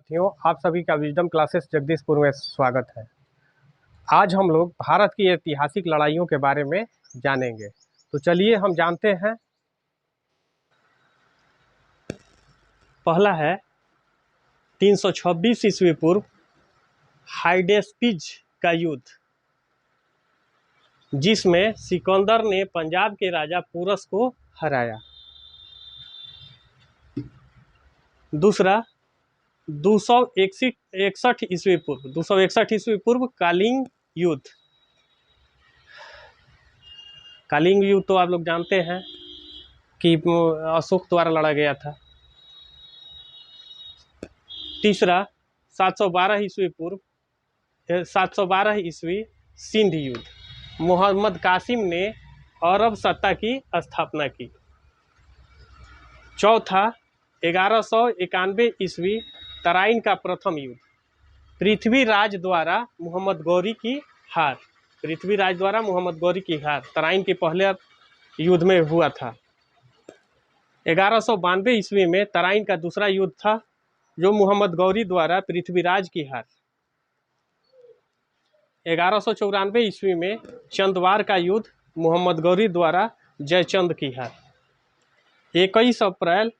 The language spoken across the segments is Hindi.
साथियों, आप सभी का विजडम क्लासेस जगदीशपुर में स्वागत है। आज हम लोग भारत की ऐतिहासिक लड़ाइयों के बारे में जानेंगे। तो चलिए हम जानते हैं। पहला है 326 ईस्वी पूर्व हाइडेस्पिज का युद्ध, जिसमें सिकंदर ने पंजाब के राजा पोरस को हराया। दूसरा 261 ईस्वी पूर्व कालिंग युद्ध। कालिंग युद्ध तो आप लोग जानते हैं कि अशोक द्वारा लड़ा गया था। तीसरा 712 ईस्वी सिंध युद्ध। मोहम्मद कासिम ने अरब सत्ता की स्थापना की। चौथा 1191 ईस्वी तराइन का प्रथम युद्ध। पृथ्वीराज द्वारा मोहम्मद गौरी की हार। तराइन के पहले युद्ध में हुआ था। 1192 ईस्वी में तराइन का दूसरा युद्ध था, जो मोहम्मद गौरी द्वारा पृथ्वीराज की हार। 1194 ईस्वी में चंदवार का युद्ध, मोहम्मद गौरी द्वारा जयचंद की हार। 21 अप्रैल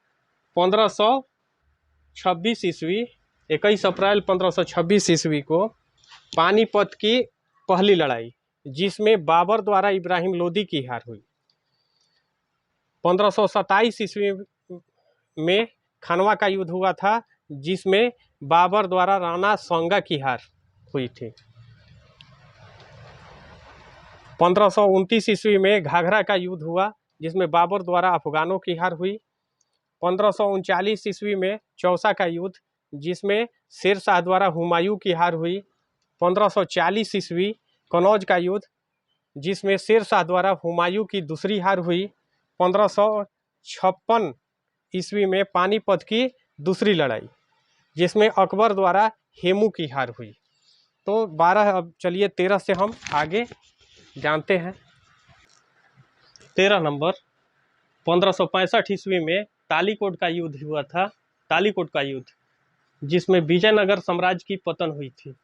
1526 ईस्वी को पानीपत की पहली लड़ाई, जिसमें बाबर द्वारा इब्राहिम लोदी की हार हुई। 1527 ईस्वी में खनवा का युद्ध हुआ था, जिसमें बाबर द्वारा राणा सांगा की हार हुई थी। 1529 ईस्वी में घाघरा का युद्ध हुआ, जिसमें बाबर द्वारा अफगानों की हार हुई। 1539 ईस्वी में चौसा का युद्ध, जिसमें शेर शाह द्वारा हुमायूं की हार हुई। 1540 ईस्वी कनौज का युद्ध, जिसमें शेर शाह द्वारा हुमायूं की दूसरी हार हुई। 1556 ईस्वी में पानीपत की दूसरी लड़ाई, जिसमें अकबर द्वारा हेमू की हार हुई। तो 12, अब चलिए 13 से हम आगे जानते हैं। 13 नंबर 1565 ईस्वी में तालीकोट का युद्ध हुआ था। तालीकोट का युद्ध, जिसमें विजयनगर साम्राज्य की पतन हुई थी।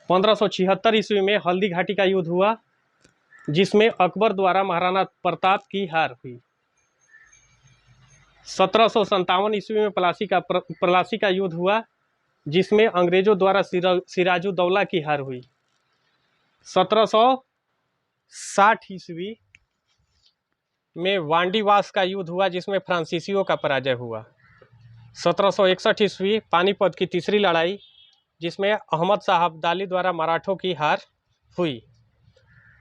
1576 ईस्वी में हल्दी घाटी का युद्ध हुआ, जिसमें अकबर द्वारा महाराणा प्रताप की हार हुई। 1757 ईस्वी में पलासी का युद्ध हुआ, जिसमें अंग्रेजों द्वारा सिराजुद्दौला की हार हुई। 1760 ईस्वी में वांडीवास का युद्ध हुआ, जिसमें फ्रांसीसियों का पराजय हुआ। 1761 ईस्वी पानीपत की तीसरी लड़ाई, जिसमें अहमद शाह अब्दाली द्वारा मराठों की हार हुई।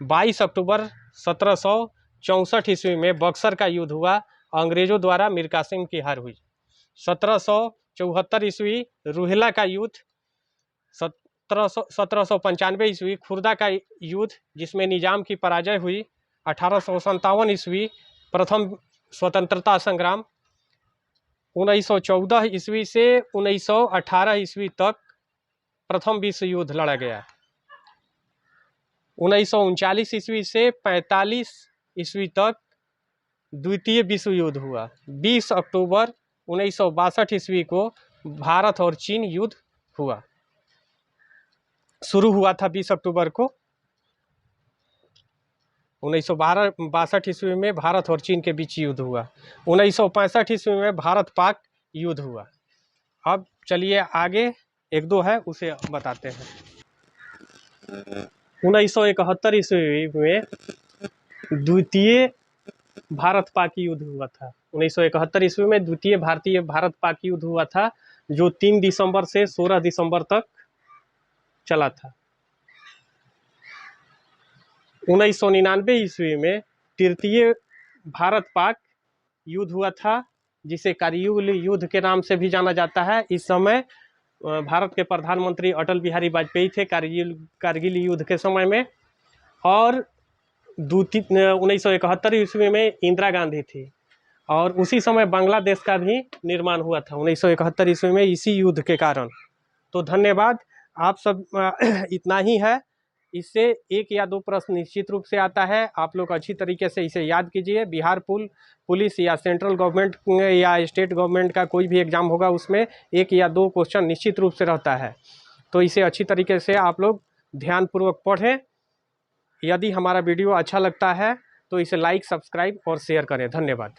22 अक्टूबर 1764 ईस्वी में बक्सर का युद्ध हुआ, अंग्रेजों द्वारा मीर कासिम की हार हुई। 1774 ईस्वी रूहेला का युद्ध। 1795 ईस्वी खुर्दा का युद्ध, जिसमें निजाम की पराजय हुई। 1857 ईस्वी प्रथम स्वतंत्रता संग्राम। 1914 ईस्वी से 1918 ईस्वी तक प्रथम विश्व युद्ध लड़ा गया। 1939 ईस्वी से 45 ईस्वी तक द्वितीय विश्व युद्ध हुआ। 20 अक्टूबर 1962 ईस्वी को भारत और चीन युद्ध हुआ, शुरू हुआ था 20 अक्टूबर को। 1962 ईस्वी में भारत और चीन के बीच युद्ध हुआ। 1965 ईस्वी में भारत पाक युद्ध हुआ। अब चलिए आगे एक दो है उसे बताते हैं। 1971 ईस्वी में द्वितीय भारत पाक युद्ध हुआ था। 1971 ईस्वी में द्वितीय भारत पाक युद्ध हुआ था, जो 3 दिसंबर से 16 दिसंबर तक चला था। 1999 ईस्वी में तृतीय भारत पाक युद्ध हुआ था, जिसे कारगिल युद्ध के नाम से भी जाना जाता है। इस समय भारत के प्रधानमंत्री अटल बिहारी वाजपेयी थे कारगिल युद्ध के समय में, और 1971 ईस्वी में इंदिरा गांधी थी, और उसी समय बांग्लादेश का भी निर्माण हुआ था 1971 ईस्वी में इसी युद्ध के कारण। तो धन्यवाद, आप सब इतना ही है। इससे 1 या 2 प्रश्न निश्चित रूप से आता है। आप लोग अच्छी तरीके से इसे याद कीजिए। बिहार पुलिस या सेंट्रल गवर्नमेंट या स्टेट गवर्नमेंट का कोई भी एग्जाम होगा, उसमें 1 या 2 क्वेश्चन निश्चित रूप से रहता है। तो इसे अच्छी तरीके से आप लोग ध्यानपूर्वक पढ़ें। यदि हमारा वीडियो अच्छा लगता है तो इसे लाइक, सब्सक्राइब और शेयर करें। धन्यवाद।